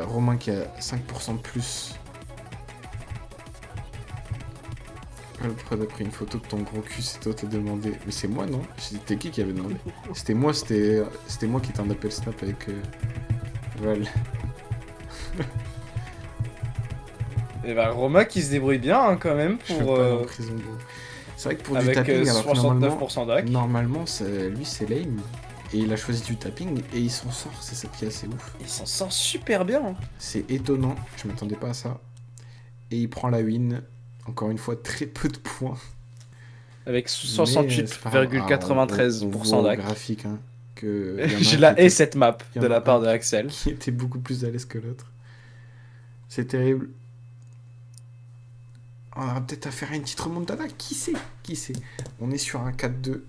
Speaker 1: Romain qui a 5% de plus. Le prod a pris une photo de ton gros cul, c'est toi qui t'as demandé. Mais c'est moi, non? C'était qui avait demandé? C'était moi qui étais en appel snap avec Val.
Speaker 2: Et bah Romain qui se débrouille bien hein, quand même
Speaker 1: Je suis
Speaker 2: pour
Speaker 1: pas en prison, gros. C'est vrai que pour du
Speaker 2: avec
Speaker 1: tapping, alors que normalement,
Speaker 2: 69% d'ac.
Speaker 1: normalement lui c'est lame. Et il a choisi du tapping et il s'en sort, c'est ça qui est assez ouf.
Speaker 2: Il s'en sort super bien. Hein.
Speaker 1: C'est étonnant, je m'attendais pas à ça. Et il prend la win. Encore une fois, très peu de points.
Speaker 2: Avec
Speaker 1: Mais, c'est pas grave. Ah,
Speaker 2: 68,93%
Speaker 1: on voit au
Speaker 2: d'ac.
Speaker 1: graphique, hein, que y en a
Speaker 2: Je
Speaker 1: un
Speaker 2: la
Speaker 1: qui
Speaker 2: hais
Speaker 1: était-
Speaker 2: cette map
Speaker 1: y en
Speaker 2: de
Speaker 1: a
Speaker 2: la part
Speaker 1: un
Speaker 2: de Axel.
Speaker 1: qui était beaucoup plus à l'aise que l'autre. C'est terrible. On aura peut-être à faire une petite remontada. Qui sait? Qui sait? On est sur un 4-2.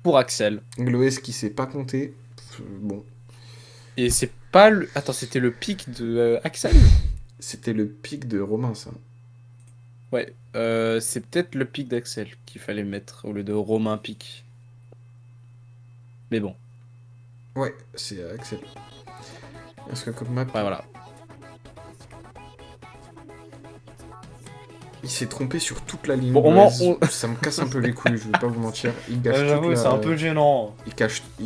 Speaker 2: Pour Axel.
Speaker 1: Gloès qui sait pas compter. Bon,
Speaker 2: Et c'est pas le... Attends, c'était le pic de Axel?
Speaker 1: c'était le pic de Romain, ça.
Speaker 2: Ouais, c'est peut-être le pic d'Axel qu'il fallait mettre au lieu de Romain pic. Mais bon,
Speaker 1: Ouais, c'est Axel. Est-ce que comme map,
Speaker 2: ouais, voilà.
Speaker 1: il s'est trompé sur toute la ligne.
Speaker 2: Bon, au moins,
Speaker 1: Gloès. Ça me casse un peu les couilles, je vais pas vous mentir. Il gâche, toute
Speaker 2: J'avoue,
Speaker 1: la-
Speaker 2: c'est un peu gênant.
Speaker 1: il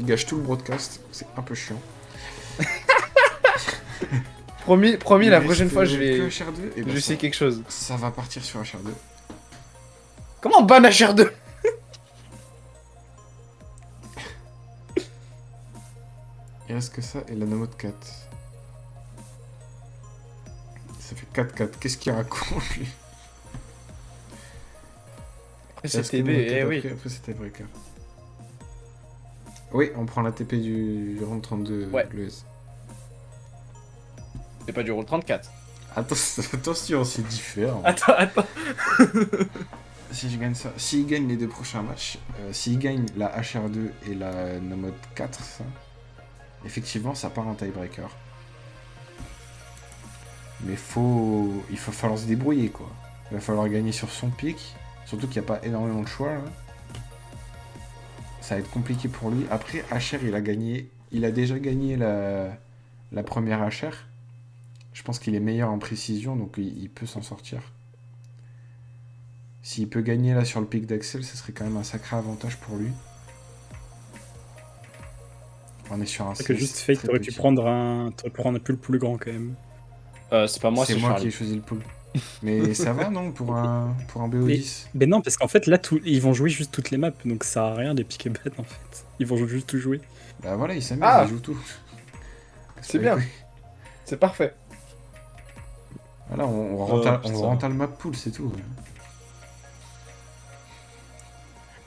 Speaker 1: gâche tout le broadcast. C'est un peu chiant.
Speaker 2: Promis,
Speaker 1: Il
Speaker 2: la
Speaker 1: reste
Speaker 2: prochaine fois, je
Speaker 1: que
Speaker 2: vais...
Speaker 1: HR2, et ben
Speaker 2: Je sais quelque chose.
Speaker 1: ça va partir sur HR2.
Speaker 2: Comment ban HR2?
Speaker 1: Il reste que ça et la Nomode 4. Ça fait 4-4. Qu'est-ce qu'il raconte lui?
Speaker 2: Après,
Speaker 1: Est-ce
Speaker 2: c'est
Speaker 1: que
Speaker 2: TB,
Speaker 1: Nomode 4
Speaker 2: eh
Speaker 1: après,
Speaker 2: oui.
Speaker 1: Après c'était breaker. Oui, on prend la TP du round 32
Speaker 2: Ouais.
Speaker 1: Gloès.
Speaker 2: C'est pas du rôle 34.
Speaker 1: Attention, c'est différent.
Speaker 2: Attends.
Speaker 1: Si je gagne ça, s'il gagne les deux prochains matchs, s'il gagne la HR2 et la Nomode 4, ça, effectivement, ça part en tiebreaker. Mais il va falloir se débrouiller, quoi. Il va falloir gagner sur son pic, surtout qu'il n'y a pas énormément de choix, là. Ça va être compliqué pour lui. Après, HR, il a déjà gagné la première HR. Je pense qu'il est meilleur en précision, donc il peut s'en sortir. S'il peut gagner là sur le pic d'Axel, ce serait quand même un sacré avantage pour lui. On est sur un
Speaker 3: C'est que
Speaker 1: 16
Speaker 3: juste fake,
Speaker 1: très
Speaker 3: t'aurais pu
Speaker 1: petit.
Speaker 3: prendre un pull plus grand quand même.
Speaker 2: C'est pas moi,
Speaker 1: C'est
Speaker 2: c'est
Speaker 1: moi qui
Speaker 2: Charlie.
Speaker 1: ai choisi le pool. Mais ça va, non, pour un BO10?
Speaker 3: Ben non, parce qu'en fait là, ils vont jouer juste toutes les maps, donc ça sert à rien les pick et ban en fait. Ils vont juste tout jouer.
Speaker 1: Bah voilà, il s'amuse,
Speaker 2: Ah
Speaker 1: il joue tout.
Speaker 2: C'est bien. C'est parfait.
Speaker 1: Voilà, on
Speaker 2: putain.
Speaker 1: rentre le map pool, c'est tout.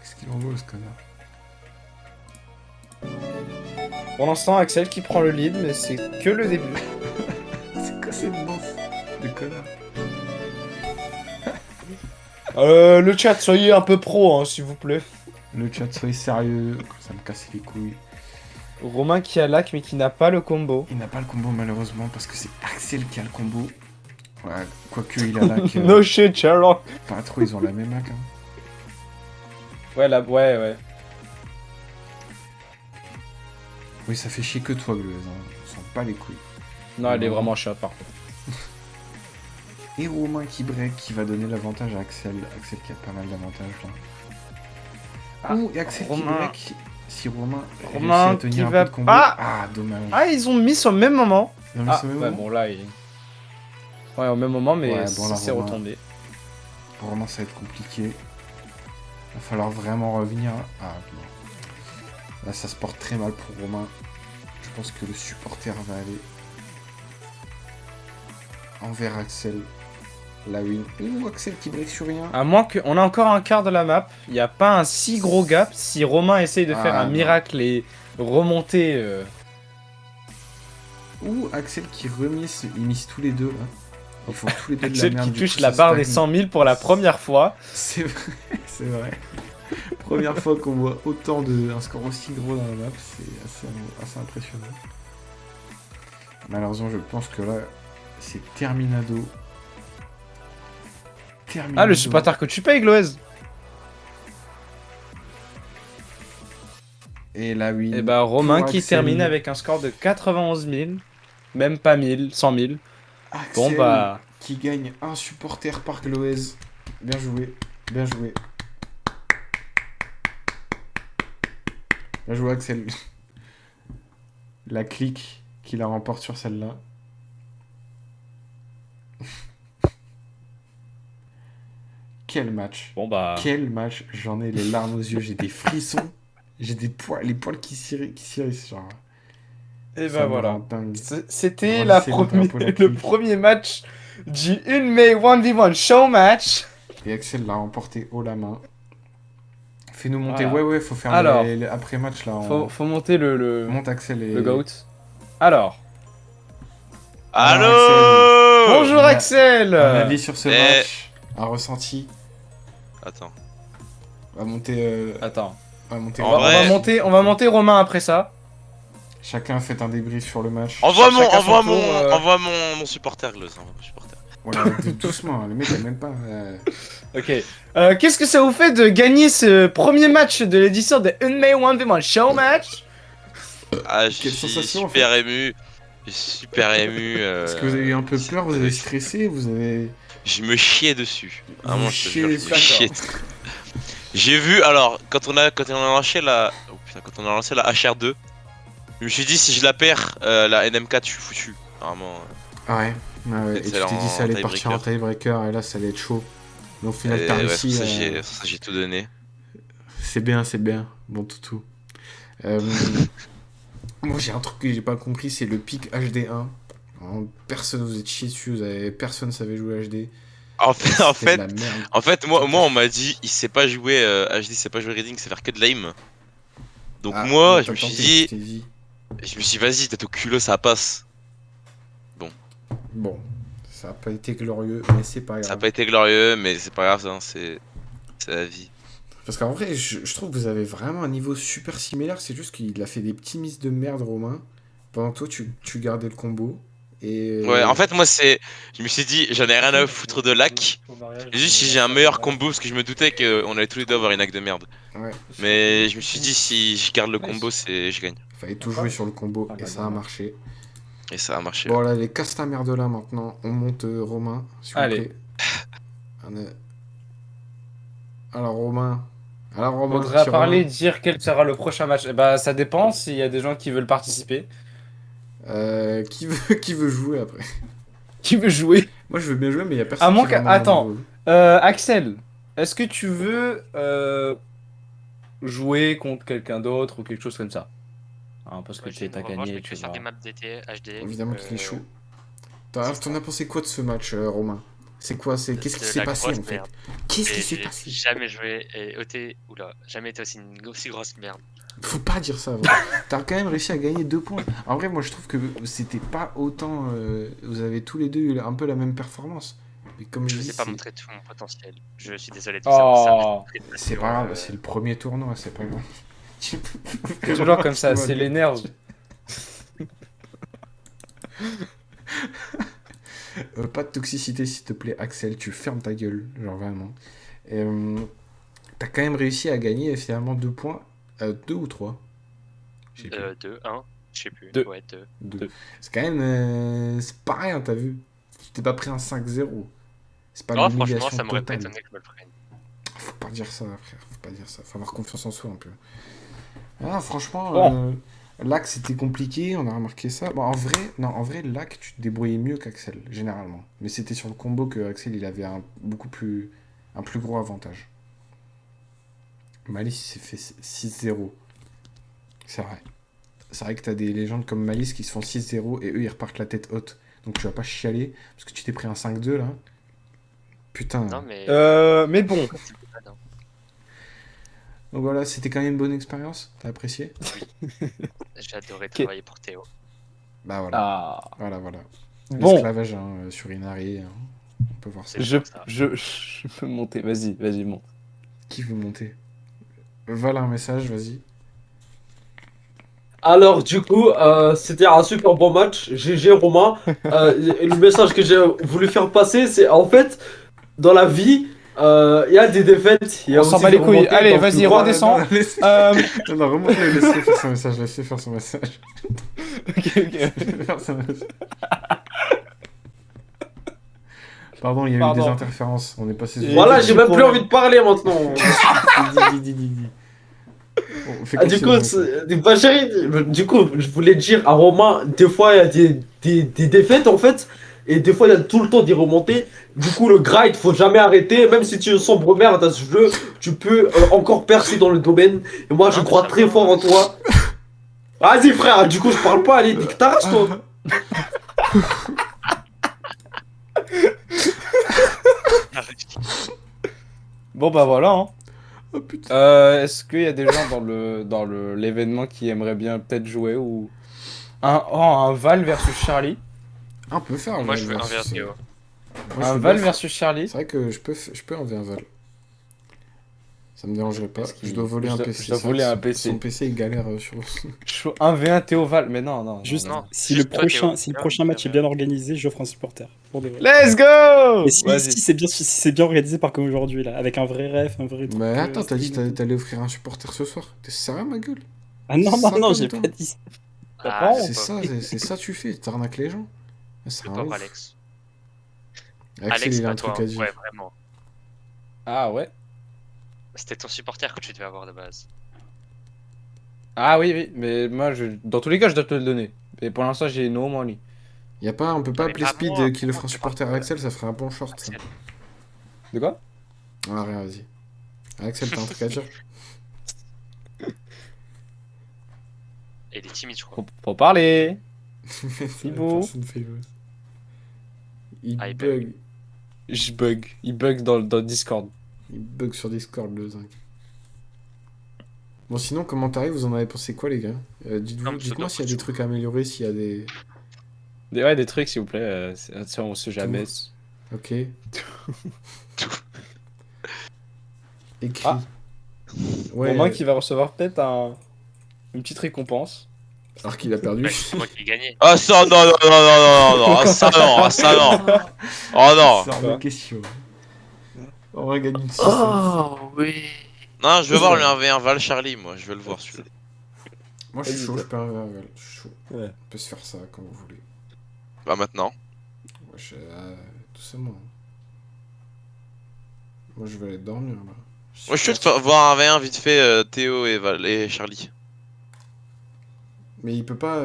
Speaker 1: Qu'est-ce qu'il en vaut, ce connard?
Speaker 2: Pour l'instant, Axel qui prend le lead, mais c'est que le début.
Speaker 1: C'est quoi cette danse de connard?
Speaker 2: Le chat, soyez un peu pro, hein, s'il vous plaît.
Speaker 1: Le chat, soyez sérieux, ça me casse les couilles.
Speaker 2: Romain qui a lac, mais qui n'a pas le combo.
Speaker 1: Il n'a pas le combo malheureusement parce que c'est Axel qui a le combo. Ouais, quoique il a là que
Speaker 2: No shit, Sherlock.
Speaker 1: pas trop, ils ont la même hack. Hein.
Speaker 2: Ouais.
Speaker 1: Oui, ça fait chier que toi, Gleuse. Hein. On sent pas les couilles.
Speaker 2: Non, elle est vraiment chiante, par contre.
Speaker 1: Et Romain qui break, qui va donner l'avantage à Axel. Axel qui a pas mal d'avantages là.
Speaker 2: Ah,
Speaker 1: Ouh, et Axel qui
Speaker 2: Romain.
Speaker 1: break. Si Romain,
Speaker 2: Romain
Speaker 1: réussit à tenir
Speaker 2: qui
Speaker 1: un
Speaker 2: va-
Speaker 1: peu de combo.
Speaker 2: Ah
Speaker 1: Dommage.
Speaker 2: Ah, ils ont mis sur le même moment.
Speaker 1: Non, mais
Speaker 2: Ah,
Speaker 1: c'est même
Speaker 2: ouais,
Speaker 1: moment.
Speaker 2: bon, là, il... Ouais, au même moment, mais
Speaker 1: Ouais, bon, là,
Speaker 2: c'est
Speaker 1: Romain.
Speaker 2: retombé.
Speaker 1: Pour Romain, ça va être compliqué. Va falloir vraiment revenir. Ah, bon. Là, ça se porte très mal pour Romain. Je pense que le supporter va aller envers Axel. La win. Ouh, Axel qui break sur rien.
Speaker 2: À moins qu'on a encore un quart de la map, il n'y a pas un si gros gap. Si Romain essaye de faire
Speaker 1: Ah,
Speaker 2: un
Speaker 1: non.
Speaker 2: miracle et remonter...
Speaker 1: Ouh, Axel qui remise, ils misent tous les deux là. Ils font tous les deux de la
Speaker 2: Axel
Speaker 1: merde.
Speaker 2: qui
Speaker 1: du
Speaker 2: touche
Speaker 1: coup,
Speaker 2: la
Speaker 1: ça
Speaker 2: barre des
Speaker 1: stagne.
Speaker 2: 100 000 pour la première fois.
Speaker 1: C'est vrai, c'est vrai. Première fois qu'on voit un score aussi gros dans la map, c'est assez impressionnant. Malheureusement, je pense que là, c'est terminado. terminé.
Speaker 2: Ah, le supporter que tu payes, Gloez.
Speaker 1: Et la win.
Speaker 2: Et bah, Romain
Speaker 1: pour
Speaker 2: qui
Speaker 1: Axel.
Speaker 2: termine avec un score de 91 000. Même pas 1000, 100 000. Bon,
Speaker 1: Axel
Speaker 2: bah.
Speaker 1: qui gagne un supporter par Gloez. Bien joué. Bien joué. Bien joué, Axel. La clique qui la remporte sur celle-là. Quel match.
Speaker 2: Bon, bah.
Speaker 1: Quel match. J'en ai les larmes aux yeux. J'ai des frissons. J'ai des poils, les poils qui s'irrissent. Genre.
Speaker 2: Et
Speaker 1: Ça
Speaker 2: bah
Speaker 1: me
Speaker 2: voilà.
Speaker 1: rend dingue.
Speaker 2: C'était
Speaker 1: Brandissez le drapeau, la
Speaker 2: le
Speaker 1: clique.
Speaker 2: premier match du 1 mai 1v1 show match.
Speaker 1: Et Axel l'a remporté haut la main. Fais-nous monter.
Speaker 2: Voilà.
Speaker 1: Ouais, faut faire
Speaker 2: Alors.
Speaker 1: les après-match là.
Speaker 2: Faut monter le
Speaker 1: Monte Axel et.
Speaker 2: le GOAT. Alors.
Speaker 1: Alors,
Speaker 4: Allô
Speaker 2: Bonjour
Speaker 1: un
Speaker 2: Axel.
Speaker 1: avis sur ce
Speaker 4: Eh.
Speaker 1: match. Un ressenti.
Speaker 4: Attends.
Speaker 1: On va monter.
Speaker 2: Attends.
Speaker 1: On va monter.
Speaker 4: En vrai-
Speaker 2: On va monter Romain après ça.
Speaker 1: Chacun fait un débrief sur le match.
Speaker 4: Envoie
Speaker 2: Chacun son tour,
Speaker 4: envoie mon supporter, Gloss. Envoie mon supporter.
Speaker 1: Voilà, doucement. Le mec a même pas.
Speaker 2: Ok. Qu'est-ce que ça vous fait de gagner ce premier match de l'édition de 1 mai 1v1 show match?
Speaker 4: Ah, je
Speaker 1: Quelle
Speaker 4: suis
Speaker 1: sensation, en
Speaker 4: super ému. Je suis super ému.
Speaker 1: Est-ce que vous avez eu un peu peur? Vous avez stressé? Vous avez.
Speaker 4: Je me chiais dessus. Vraiment,
Speaker 1: Vous
Speaker 4: je te
Speaker 1: chiez
Speaker 4: jure, je
Speaker 1: dessus.
Speaker 4: me chiais. J'ai vu, alors, quand on a lancé la. Oh putain, quand on a lancé la HR2, je me suis dit, si je la perds, la NM4, je suis foutu. Vraiment.
Speaker 1: Ouais. Et tu
Speaker 4: C'est
Speaker 1: t'es dit ça allait partir en
Speaker 4: tiebreaker.
Speaker 1: tiebreaker et là ça allait être chaud. Mais au final
Speaker 4: Et
Speaker 1: t'as
Speaker 4: ouais,
Speaker 1: réussi.
Speaker 4: pour ça, j'ai tout donné.
Speaker 1: C'est bien, c'est bien. Bon toutou. Moi j'ai un truc que j'ai pas compris, c'est le pic HD1. Personne vous êtes chié dessus, personne savait jouer HD.
Speaker 4: En
Speaker 1: C'était
Speaker 4: fait,
Speaker 1: de la merde.
Speaker 4: En fait, moi on m'a dit, il sait pas jouer HD, il sait pas jouer Reading, il sait faire que de l'aim. Donc
Speaker 1: Ah,
Speaker 4: moi,
Speaker 1: mais
Speaker 4: je
Speaker 1: t'as
Speaker 4: me suis
Speaker 1: tenté,
Speaker 4: dit,
Speaker 1: tu t'es dit.
Speaker 4: vas-y, t'es au culot, ça passe.
Speaker 1: Bon, ça a pas été glorieux, mais c'est pas
Speaker 4: Ça a
Speaker 1: grave.
Speaker 4: pas été glorieux, mais c'est pas grave, hein, c'est la vie.
Speaker 1: Parce qu'en vrai, je trouve que vous avez vraiment un niveau super similaire, c'est juste qu'il a fait des petits misses de merde, Romain. Pendant que toi, tu gardais le combo. Et...
Speaker 4: Ouais, en fait, moi, je me suis dit, j'en ai rien à foutre de lac. Juste si j'ai un meilleur combo, parce que je me doutais qu'on allait tous les deux avoir une hack de merde.
Speaker 1: Ouais,
Speaker 4: Mais je me suis dit, si je garde le combo, je gagne.
Speaker 1: fallait tout jouer sur le combo, et ça a marché.
Speaker 4: Et ça a marché.
Speaker 1: Bon, là, les casse ta merde là maintenant. On monte Romain, s'il vous
Speaker 2: Allez.
Speaker 1: plaît. On est- Alors, Romain.
Speaker 2: Faudrait
Speaker 1: petit
Speaker 2: parler,
Speaker 1: Romain.
Speaker 2: dire quel sera le prochain match. Eh bah, ça dépend s'il y a des gens qui veulent participer.
Speaker 1: Qui veut jouer après?
Speaker 2: Qui veut jouer?
Speaker 1: Moi, je veux bien jouer, mais il y a personne
Speaker 2: À moins
Speaker 1: qui
Speaker 2: que-
Speaker 1: est vraiment
Speaker 2: attends.
Speaker 1: au niveau.
Speaker 2: Axel, est-ce que tu veux jouer contre quelqu'un d'autre ou quelque chose comme ça? Hein, parce que
Speaker 5: Ouais,
Speaker 2: tu t'as
Speaker 5: en revanche,
Speaker 2: gagné,
Speaker 5: mais que
Speaker 2: tu
Speaker 5: sur
Speaker 2: vas...
Speaker 5: des maps d'été, HD.
Speaker 1: Évidemment qu'il est chaud.
Speaker 5: c'est
Speaker 1: T'en
Speaker 5: ça.
Speaker 1: as pensé quoi de ce match, Romain? C'est quoi? Qu'est-ce qui
Speaker 5: de
Speaker 1: s'est
Speaker 5: la
Speaker 1: passé
Speaker 5: grosse
Speaker 1: en fait?
Speaker 5: merde.
Speaker 1: Qu'est-ce qui
Speaker 5: Et
Speaker 1: s'est
Speaker 5: j'ai
Speaker 1: passé?
Speaker 5: jamais joué et jamais été aussi grosse merde.
Speaker 1: Faut pas dire ça, vraiment. T'as quand même réussi à gagner 2 points. En vrai, moi je trouve que c'était pas autant. Vous avez tous les deux eu un peu la même performance. Mais comme
Speaker 5: Je
Speaker 1: je
Speaker 5: vous
Speaker 1: dis,
Speaker 5: ai pas
Speaker 1: c'est-
Speaker 5: montré tout mon potentiel. Je suis désolé de vous savoir ça.
Speaker 2: Oh,
Speaker 1: c'est pas grave, c'est le premier tournoi, c'est pas grave.
Speaker 2: c'est toujours comme ça, c'est les nerfs.
Speaker 1: Pas de toxicité, s'il te plaît, Axel, tu fermes ta gueule, genre vraiment. T'as quand même réussi à gagner finalement 2 points. 2 ou 3?
Speaker 5: 2, 1, je sais plus.
Speaker 2: Deux.
Speaker 5: Ouais, 2.
Speaker 1: 2. C'est quand même. C'est pas rien, t'as vu? Tu t'es pas pris un 5-0. C'est pas
Speaker 5: Oh,
Speaker 1: l'humiliation
Speaker 5: franchement, ça m'aurait pas
Speaker 1: totale.
Speaker 5: étonné que je me le prenne.
Speaker 1: Faut pas dire ça, frère. Faut pas dire ça. Faut avoir confiance en soi un peu. Ah, franchement,
Speaker 2: Bon.
Speaker 1: Lac, c'était compliqué. On a remarqué ça. Bon, en vrai, Lac, tu te débrouillais mieux qu'Axel, généralement. Mais c'était sur le combo que Axel, il avait un plus gros avantage. Malice, il s'est fait 6-0. C'est vrai. C'est vrai que t'as des légendes comme Malice qui se font 6-0 et eux, ils repartent la tête haute. Donc tu vas pas chialer parce que tu t'es pris un 5-2 là. Putain.
Speaker 5: Non, mais.
Speaker 2: Mais bon,
Speaker 5: Non.
Speaker 1: Donc voilà, c'était quand même une bonne expérience. T'as apprécié?
Speaker 5: J'ai adoré travailler pour Théo.
Speaker 1: Bah voilà.
Speaker 2: ah,
Speaker 1: Voilà.
Speaker 2: bon,
Speaker 1: L'esclavage sur Inari, on peut voir ça.
Speaker 5: C'est
Speaker 2: je
Speaker 5: ça.
Speaker 2: peux monter, vas-y, monte.
Speaker 1: Qui veut monter? Voilà un message, vas-y.
Speaker 6: Alors, du coup, c'était un super bon match. GG Romain. Le message que j'ai voulu faire passer, c'est en fait, dans la vie, il y a des défaites. Il y a
Speaker 2: On s'en
Speaker 6: aussi
Speaker 2: bat
Speaker 6: des
Speaker 2: les couilles.
Speaker 6: remontées
Speaker 2: Allez,
Speaker 6: dans
Speaker 2: vas-y,
Speaker 6: le football.
Speaker 2: redescends.
Speaker 1: Non, laissez-
Speaker 2: Euh...
Speaker 1: non, remonte-le, laissez faire son message, laissez faire son message.
Speaker 2: ok.
Speaker 1: Laissez faire son message. Pardon, il y a eu
Speaker 2: Pardon.
Speaker 1: des interférences, on est passé sur...
Speaker 6: Voilà,
Speaker 2: Et
Speaker 6: j'ai
Speaker 2: du
Speaker 6: même
Speaker 2: coup,
Speaker 6: plus envie de parler maintenant.
Speaker 1: Dis. Bon, fais
Speaker 6: Ah, du coup,
Speaker 1: continuer.
Speaker 6: bah, chérie, du coup, je voulais dire à Romain, des fois il y a des défaites en fait, et des fois il y a tout le temps des remontées. Du coup, le grind, faut jamais arrêter, même si tu es sombre merde dans ce jeu, tu peux encore percer dans le domaine. Et moi, je
Speaker 5: Ah,
Speaker 6: crois
Speaker 5: mais
Speaker 6: très
Speaker 5: ça va.
Speaker 6: fort en toi. Vas-y, frère, du coup, je parle pas, allez, nique ta race, toi.
Speaker 2: Bon bah voilà. Hein.
Speaker 1: Oh putain.
Speaker 2: Est-ce qu'il y a des gens dans l'événement qui aimeraient bien peut-être jouer ou un Val versus Charlie?
Speaker 1: On peut faire un
Speaker 5: Moi,
Speaker 1: Val
Speaker 5: je veux un
Speaker 1: versus,
Speaker 5: verre Théo.
Speaker 1: Moi, je
Speaker 2: Un
Speaker 1: veux
Speaker 2: Val
Speaker 1: bien
Speaker 2: versus Charlie?
Speaker 1: C'est vrai que je peux enlever un Val. Ça me dérangerait pas.
Speaker 2: Est-ce qu'il-
Speaker 1: Je dois voler
Speaker 2: je
Speaker 1: un
Speaker 2: dois-
Speaker 1: PC.
Speaker 2: je dois
Speaker 1: C'est vrai
Speaker 2: voler
Speaker 1: que
Speaker 2: un PC.
Speaker 1: Son PC il galère sur.
Speaker 2: Je 1v1 Théo Val, mais non.
Speaker 3: Juste,
Speaker 5: non.
Speaker 3: si,
Speaker 5: Juste
Speaker 3: le
Speaker 5: toi,
Speaker 3: prochain,
Speaker 5: Théo.
Speaker 3: si le prochain match est bien organisé, j'offre un supporter. Pour de vrai.
Speaker 2: Let's go!
Speaker 3: Et si,
Speaker 2: Vas-y.
Speaker 3: si c'est bien organisé par comme aujourd'hui, là, avec un vrai ref, un vrai truc.
Speaker 1: Mais attends, t'as dit
Speaker 3: stream et tout.
Speaker 1: t'allais offrir un supporter ce soir. T'es sérieux, ma gueule?
Speaker 3: Ah non,
Speaker 1: ça
Speaker 3: non,
Speaker 1: comme
Speaker 3: j'ai
Speaker 1: toi.
Speaker 3: pas dit ça.
Speaker 5: Ah,
Speaker 2: honte.
Speaker 1: C'est ça, c'est ça tu fais. T'arnaques les gens. C'est
Speaker 5: le
Speaker 1: un
Speaker 5: pauvre
Speaker 1: ouf.
Speaker 5: Alex.
Speaker 1: Axel, il a
Speaker 5: pas
Speaker 1: un
Speaker 5: toi.
Speaker 1: truc à dire.
Speaker 5: Ouais, vraiment.
Speaker 2: Ah ouais?
Speaker 5: C'était ton supporter que tu devais avoir de base.
Speaker 2: Ah oui, mais moi, dans tous les cas, je dois te le donner. Et pour l'instant, j'ai no money.
Speaker 1: Y a pas, on peut pas
Speaker 5: mais
Speaker 1: appeler
Speaker 5: pas
Speaker 1: Speed
Speaker 5: moi,
Speaker 1: qui le fera un
Speaker 5: moi,
Speaker 1: supporter
Speaker 5: pas
Speaker 1: à
Speaker 5: moi.
Speaker 1: Axel, ça ferait un bon short. Ça.
Speaker 5: Axel.
Speaker 2: De quoi?
Speaker 1: Ah, rien, vas-y. Axel, t'as un truc à dire?
Speaker 5: Et il est timide, je crois.
Speaker 2: Faut parler.
Speaker 1: Thibaut.
Speaker 2: Thibaut.
Speaker 1: Il
Speaker 5: Ah, il
Speaker 1: bug.
Speaker 2: Je bug. Il bug dans Discord.
Speaker 1: Il bug sur Discord, le zinc. Bon, sinon, commentaires, vous en avez pensé quoi, les gars?
Speaker 5: Non, mais
Speaker 1: Dites-moi
Speaker 5: c'est
Speaker 1: s'il y a des trucs à améliorer, s'il y a des...
Speaker 2: Ouais, des trucs, s'il vous plaît. On sait jamais.
Speaker 1: Ok. Écrit.
Speaker 2: Ah.
Speaker 1: Ouais,
Speaker 2: Romain qui va recevoir peut-être une petite récompense.
Speaker 1: alors qu'il a perdu.
Speaker 5: Ouais, c'est moi qui ai gagné.
Speaker 4: Ah ça non ah ça non oh non
Speaker 1: C'est hors de question. On va gagner une
Speaker 5: Oh, oui.
Speaker 4: non je veux voir le 1v1 Val Charlie moi je veux le voir celui-là.
Speaker 1: Moi, je suis
Speaker 2: Vas-y,
Speaker 1: chaud,
Speaker 2: toi.
Speaker 1: je peux un verre, je suis chaud.
Speaker 2: Ouais.
Speaker 1: On peut se faire ça quand vous voulez.
Speaker 4: Bah maintenant.
Speaker 1: Ouais, tout simplement. Moi, je vais aller dormir, là.
Speaker 4: Moi je suis chaud de voir un 1v1 vite fait Théo et Val et Charlie.
Speaker 1: Mais il peut pas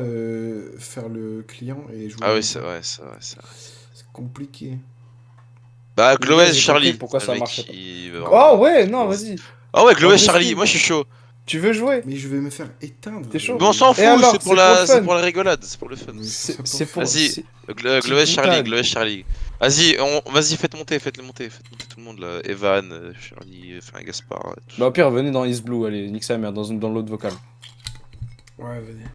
Speaker 1: faire le client et jouer.
Speaker 4: Ah oui c'est vrai c'est vrai.
Speaker 1: C'est compliqué.
Speaker 4: Bah
Speaker 2: Les
Speaker 4: Glowes
Speaker 2: gars, j'ai
Speaker 4: Charlie.
Speaker 2: compris pourquoi
Speaker 4: le
Speaker 2: ça
Speaker 4: mec,
Speaker 2: marchait pas.
Speaker 4: il veut
Speaker 2: Oh
Speaker 4: vraiment-
Speaker 2: ouais, non, vas-y.
Speaker 4: Ah ouais Glowes
Speaker 2: Oh,
Speaker 4: Charlie
Speaker 2: Steve.
Speaker 4: moi je suis chaud.
Speaker 2: Tu veux jouer?
Speaker 1: Mais je vais me faire éteindre.
Speaker 2: T'es chaud.
Speaker 4: Mais on s'en
Speaker 2: Et
Speaker 4: fout
Speaker 2: alors,
Speaker 4: c'est pour
Speaker 2: c'est
Speaker 4: la
Speaker 2: pour le fun.
Speaker 4: c'est pour la rigolade c'est pour le fun.
Speaker 1: Mais
Speaker 2: C'est pour.
Speaker 4: Vas-y.
Speaker 2: c'est-
Speaker 4: Glowes Charlie
Speaker 2: boutade.
Speaker 4: Glowes Charlie. Vas-y vas-y faites monter tout le monde là. Evan Charlie enfin Gaspard. Tout
Speaker 2: Bah, au pire, venez dans East Blue, allez, nique sa mère, dans l'autre vocal.
Speaker 1: Ouais, vas-y.